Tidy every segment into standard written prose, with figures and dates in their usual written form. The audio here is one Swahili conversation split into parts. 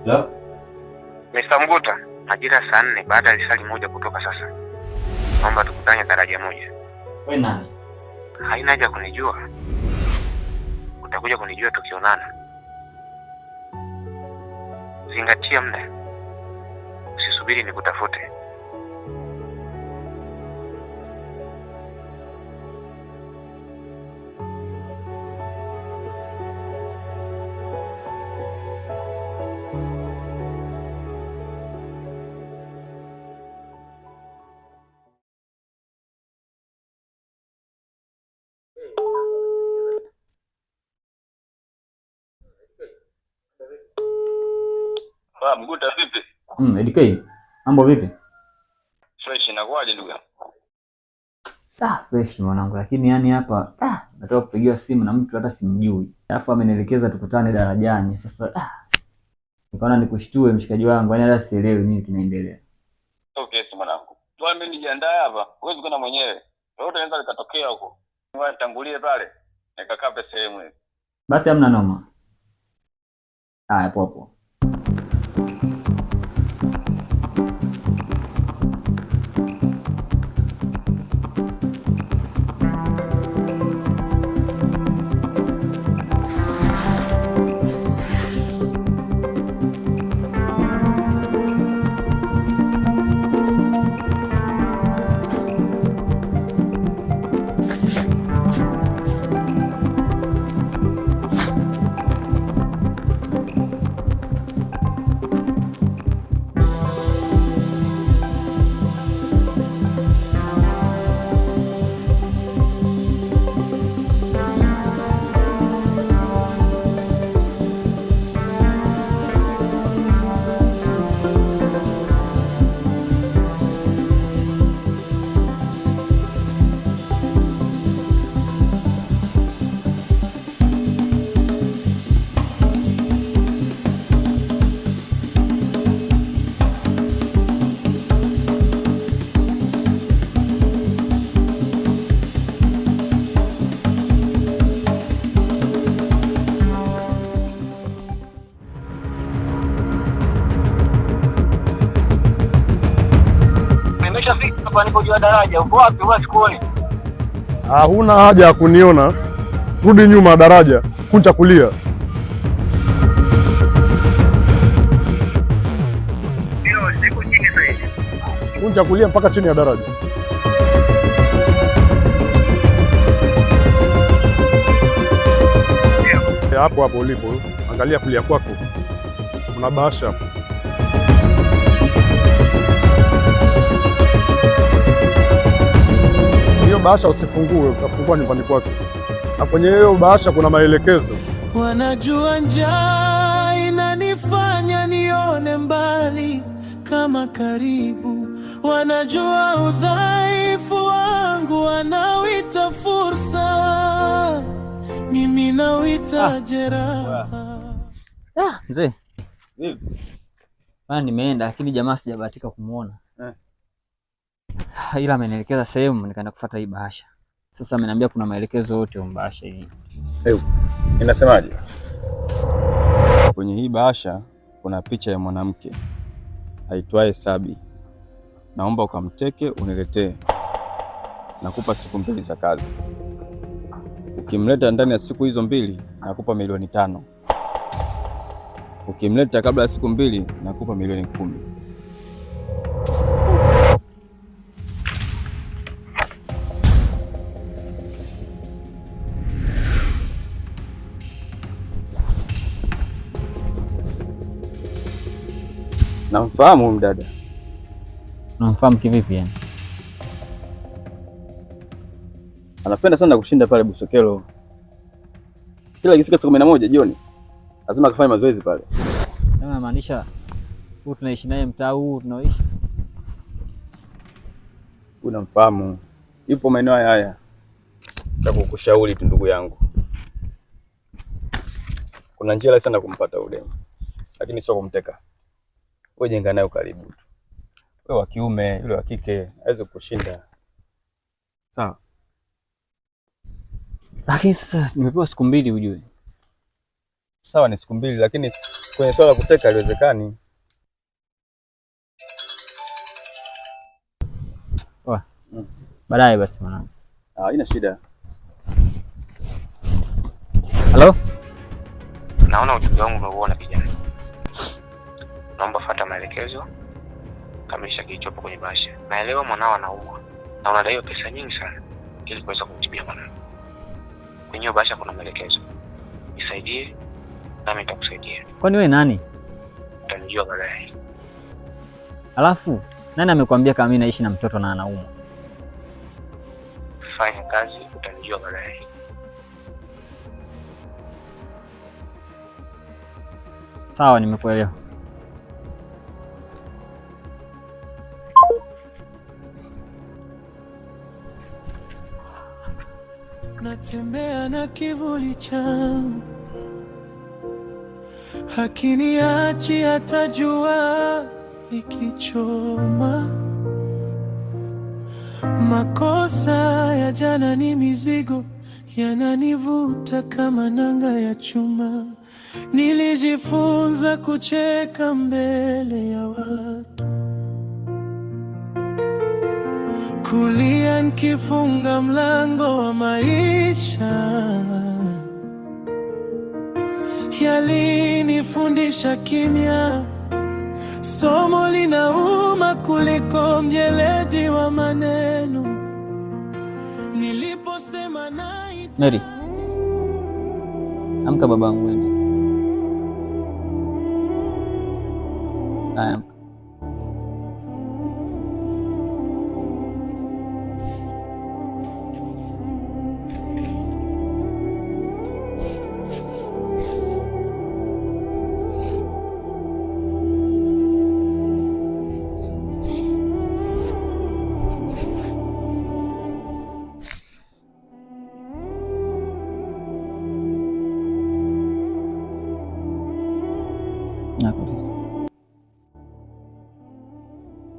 Hello? Mr. Mguta, majira saa 4 baada ya risali moja kutoka sasa. Naomba tukutane daraja moja. Wewe nani? Haina haja kunijua. Utakuja kunijua tukionana. Zingatia muda. Usisubiri nikutafute. Mguta vipi? EDK. Mambo vipi? Fresh inakuaje ndugu yangu? Fresh mwanangu, lakini yani hapa natoka kupigiwa simu na mtu hata simjui. Alafu amenielekeza tukutane darajani. Sasa nikaona nikushtue mshikaji wangu, yani hata sielewi nini kinaendelea. Okay, si mwanangu. Toa mimi nijiandae hapa. Huwezi kwenda mwenyewe. Lolote linaweza likatokea huko. Ngoja nitangulie pale. Nikakaa pesa sehemu hiyo. Basi hamna noma. Poa. Hapa nipo juu ya daraja. Uko wapi? Wewe sikuoni. Huna haja ya kuniona. Rudi nyuma daraja, kunja kulia. Ndio, niko chini zaidi. Kunja kulia mpaka chini ya daraja. Hapo ulipo, angalia kulia kwako. Kuna bahasha hapo. Bahasha usifungue, utafungua nyumbani kwako. Na kwenye hiyo bahasha kuna maelekezo. Wanajua njaa inanifanya nione mbali kama karibu. Wanajua udhaifu wangu wanawita fursa, mimi nawita jeraha. Mzee. Nimeenda lakini jamaa sijabahatika kumuona. Ila amenielekeza sehemu nikaenda kufuata hii bahasha. Sasa ameniambia kuna maelekezo yote ya bahasha hii. Inasemaje? Kwenye hii bahasha kuna picha ya mwanamke aitwaye Sabi. Naomba ukamteke uniletee. Nakupa siku 2 za kazi. Ukimleta ndani ya siku hizo 2 nakupa milioni 5. Ukimleta kabla ya siku 2 nakupa milioni 10. Namfahamu mdada. Unamfahamu kivipi yani? Anapenda sana kushinda pale Busokelo. Kila ikifika saa 11 jioni lazima akafanye mazoezi pale. Maanisha huyu tunaishi naye mtaa huu tunaoishi? Unamfahamu? Yupo maeneo haya. Nataka kukushauri tu ndugu yangu. Kuna njia rahisi sana kumpata yule. Lakini sio kumteka. Wewe jenga naye karibu tu. Wewe wa kiume, yule wa kike hawezi kukushinda. Sawa? Lakini sasa nimepewa siku 2 ujue. Sawa, ni siku 2, lakini kwenye swala kuteka haiwezekani. Baadaye basi mwanangu. Haina shida. Halo? Naona ujumbe wangu umeuona kijana. Naomba fuata maelekezo, kamilisha kilichopo kwenye bahasha. Naelewa mwanao anaumwa na unadaiwa pesa nyingi sana ili kuweza kumtibia mwanao. Kwenye hiyo bahasha kuna maelekezo. Nisaidie nami nitakusaidia. Kwani wewe nani? Utanijua baadaye. Alafu nani amekwambia kama mimi naishi na mtoto na anaumwa? Fanya kazi, utanijua baadaye. Sawa, nimekuelewa. Natembea na kivuli changu, hakiniachi hata jua ikichoma. Makosa ya jana ni mizigo, yananivuta kama nanga ya chuma. Nilijifunza kucheka mbele ya watu, kulia nikifunga mlango wa maisha. Yalinifundisha kimya, somo linauma kuliko mjeledi wa maneno. Niliposema naita Mary, amka babangu ende. Amka.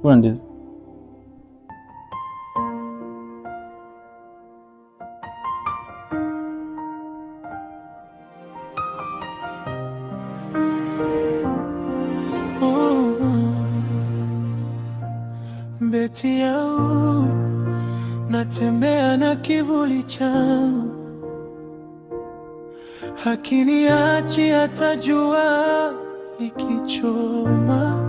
Kuna ndizi. Beti yao, natembea na kivuli changu, hakiniachi hata jua ikichoma.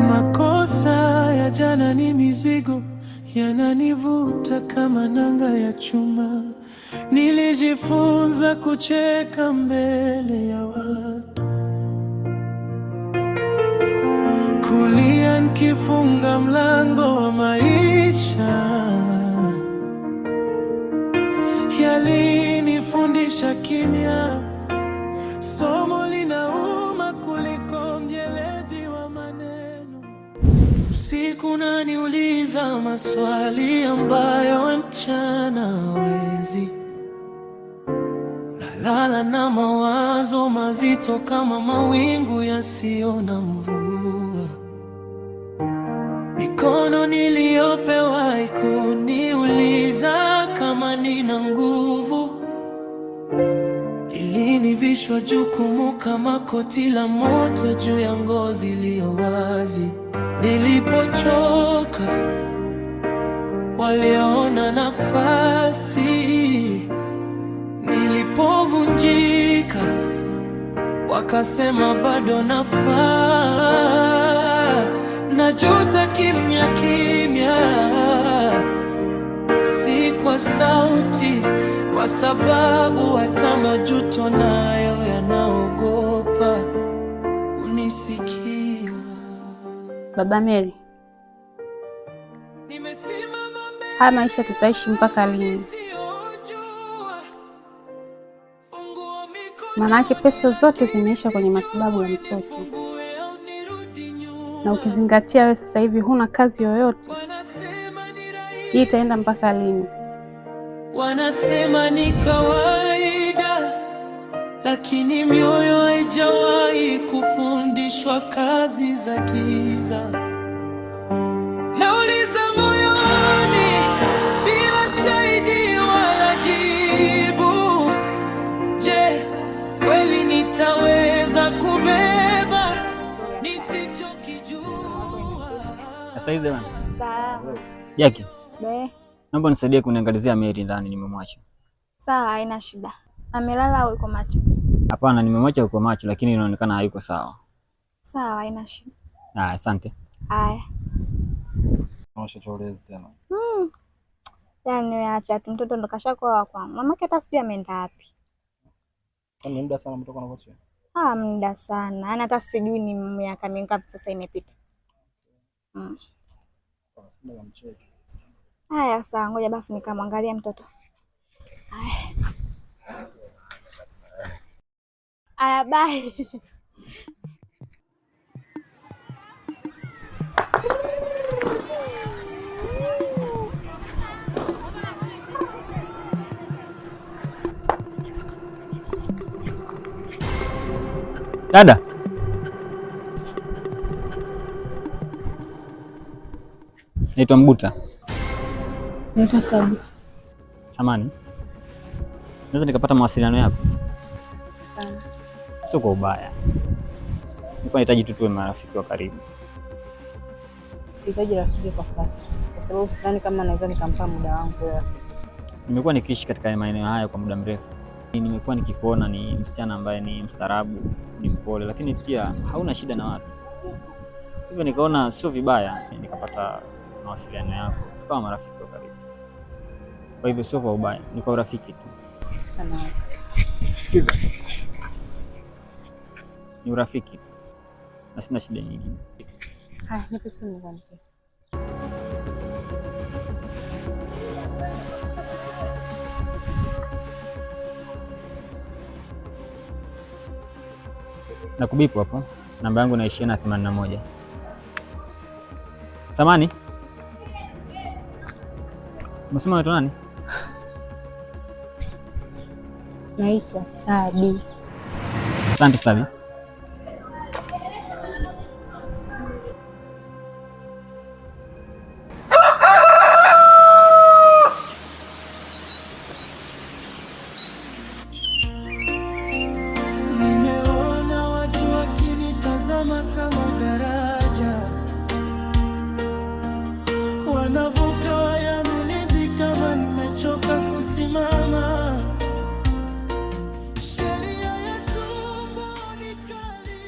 Makosa ya jana ni mizigo, yananivuta kama nanga ya chuma. Nilijifunza kucheka mbele ya watu, kulia nikifunga mlango wa maisha. Yalinifundisha kimya, somo linauma kuliko mjeledi wa maneno. Usiku naniuliza maswali ambayo mchana hawezi. Nalala na mawazo mazito kama mawingu yasiyo na mvua. Mikono niliyopewa ikuniuliza kama nina nguvu. Ilinivishwa jukumu kama koti la moto juu ya ngozi iliyo wazi. Nilipochoka waliona nafasi, nilipovunjika wakasema bado nafaa. Najuta kimya kimya, si kwa sauti, kwa sababu hata majuto nayo yanaogopa unisikia. Baba Mary, haya maisha tutaishi mpaka lini? Maanake pesa zote zimeisha kwenye matibabu ya mtoto, na ukizingatia wewe sasa hivi huna kazi yoyote, hii itaenda mpaka lini? Wanasema ni kawaida, lakini mioyo haijawahi kufundishwa kazi za giza. Nauliza moyoni bila shahidi wala jibu, je, Sasa hizi bwana. Sawa. Jackie. Be. Naomba nisaidie kuniangalizia Mary ndani, nimemwacha. Sawa, haina shida. Amelala au yuko macho? Hapana, nimemwacha yuko macho lakini inaonekana hayuko sawa. Sawa, haina shida. Asante. Haya. Naosha cholezi tena. Yaani nimeacha tu mtoto ndo kashakuwa kwangu. Mamake hata sijui ameenda wapi. Kwani muda sana mtoto anapotea? Muda sana. Yaani hata sijui ni miaka mingapi sasa imepita. Haya, sawa, ngoja basi nikamwangalia mtoto. Haya, bye. Dada. Naitwa Mguta. Naitwa Sabi. Samani. Naweza nikapata mawasiliano yako? Hapana. Sio kwa ubaya. Nilikuwa nahitaji tu tuwe marafiki wa karibu. Sihitaji rafiki kwa sasa, kwa sababu sidhani kama naweza nikampa muda wangu wewe. Nimekuwa nikiishi katika maeneo haya kwa muda mrefu. Nimekuwa nikikuona ni msichana ambaye ni mstaarabu, ni mpole, lakini pia hauna shida na watu. Hivyo nikaona sio vibaya nikapata mawasiliano yako, tukawa marafiki wa karibu. Kwa hivyo sio kwa ubaya, ni kwa urafiki tu. Sana. Sikiza. Ni urafiki tu. Na sina shida nyingine. Haya, nipe simu kwanza. Na kubipu hapo. Namba yangu inaishia na 81. Samani? Unasema unaitwa nani? Naitwa Sabi. Asante Sabi. Nimeona watu wakinitazama kama daraja, wanavuka waya milizi kama nimechoka kusimama. Sheria ya tumbo ni kali.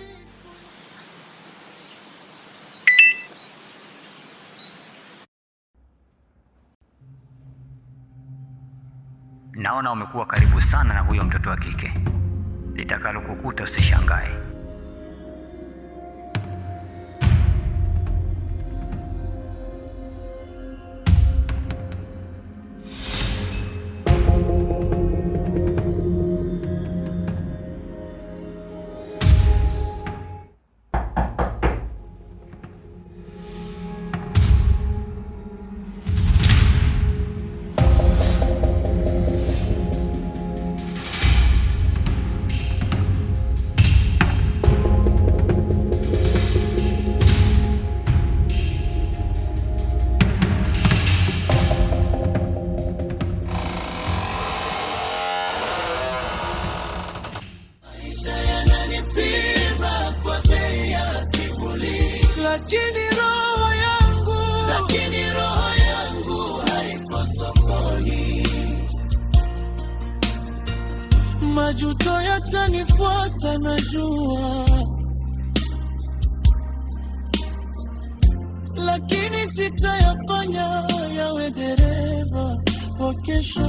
Naona umekuwa karibu sana na huyo mtoto wa kike. Litakalokukuta usishangae. Lakini roho yangu haiko sokoni. Majuto yatanifuata najua, lakini sitayafanya yawe dereva wa kesho.